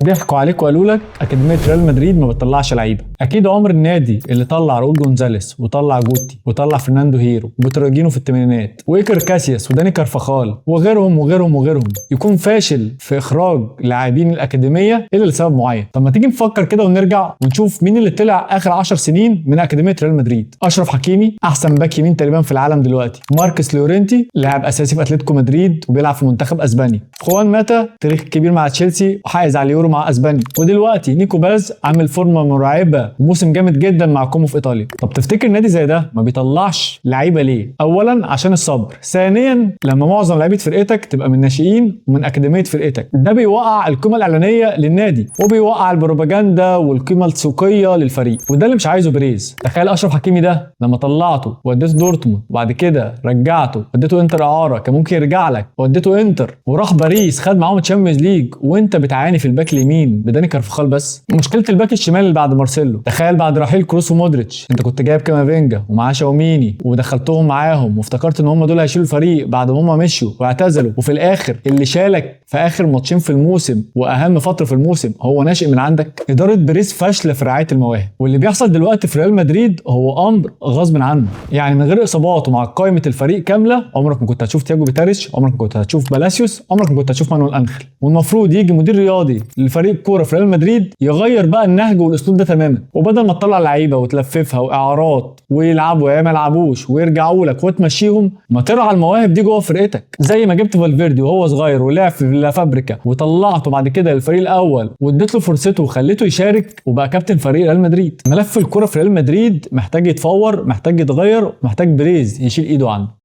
ضحكوا عليك وقالوا لك اكاديميه ريال مدريد ما بتطلعش لعيبه. اكيد عمر النادي اللي طلع راؤول جونزاليس وطلع جوتي وطلع فرناندو هيرو وبوتراجينو في الثمانينات وايكر كاسياس وداني كارفاخال وغيرهم يكون فاشل في اخراج لاعبين الاكاديميه الا لسبب معين. طب ما تيجي نفكر كده ونرجع ونشوف مين اللي طلع اخر 10 سنين من اكاديميه ريال مدريد. اشرف حكيمي احسن باك يمين تقريبا في العالم دلوقتي، ماركس لورينتي لاعب اساسي في اتلتيكو مدريد وبيلعب في منتخب اسبانيا، خوان ماتا تاريخ كبير مع تشيلسي وحائز على اليورو مع اسبانيا، ودلوقتي نيكو باز عامل فورمه مرعبه وموسم جامد جدا مع كومو في ايطاليا. طب تفتكر نادي زي ده ما بيطلعش لعيبه ليه؟ اولا عشان الصبر، ثانيا لما معظم لعيبه فرقتك تبقى من ناشئين ومن اكاديميه فرقتك، ده بيوقع القيمه الاعلانيه للنادي وبيوقع البروباجندا والقيمه السوقيه للفريق، وده اللي مش عايزه بيريز. تخيل اشرف حكيمي ده لما طلعته وديته دورتموند وبعد كده رجعته وديته انتر اعاره، كان ممكن يرجع لك، وديته انتر وراح باريس خد معاهم تشامبيونز ليج وانت بتعاني في الباك اليمين بداني كارفخال. بس مشكله الباك الشمال اللي بعد مارسيلو، تخيل بعد رحيل كروس ومودريتش انت كنت جايب كامافينجا ومعاه شاوميني ودخلتهم معاهم وافتكرت ان هم دول هيشيلوا الفريق بعد ما هم مشوا واعتزلوا، وفي الاخر اللي شالك في اخر ماتشين في الموسم واهم فتره في الموسم هو ناشئ من عندك. اداره بيريز فاشله في رعايه المواهب، واللي بيحصل دلوقتي في ريال مدريد هو امر غصب عنه. يعني من غير اصابات ومع قائمه الفريق كامله عمرك ما كنت هتشوف تياجو بيتاريش، عمرك ما كنت هتشوف بلاسيوس، عمرك ما كنت هتشوف مانويل انخيل. والمفروض يجي مدير رياضي لفريق كوره في ريال مدريد يغير بقى النهج والاسلوب ده تماما، وبدل ما تطلع لعيبه وتلففها واعارات ويلعبوا يا ما يلعبوش ويرجعوا لك وتمشيهم، ما ترعى المواهب دي جوه فرقتك زي ما جبت فالفيردي وهو صغير ولعب في لا فابريكا وطلعته بعد كده للفريق الاول واديت له فرصته وخليته يشارك وبقى كابتن فريق ريال مدريد. ملف الكوره في ريال مدريد محتاج يتفور، محتاج يتغير، محتاج بيريز يشيل ايده عنه.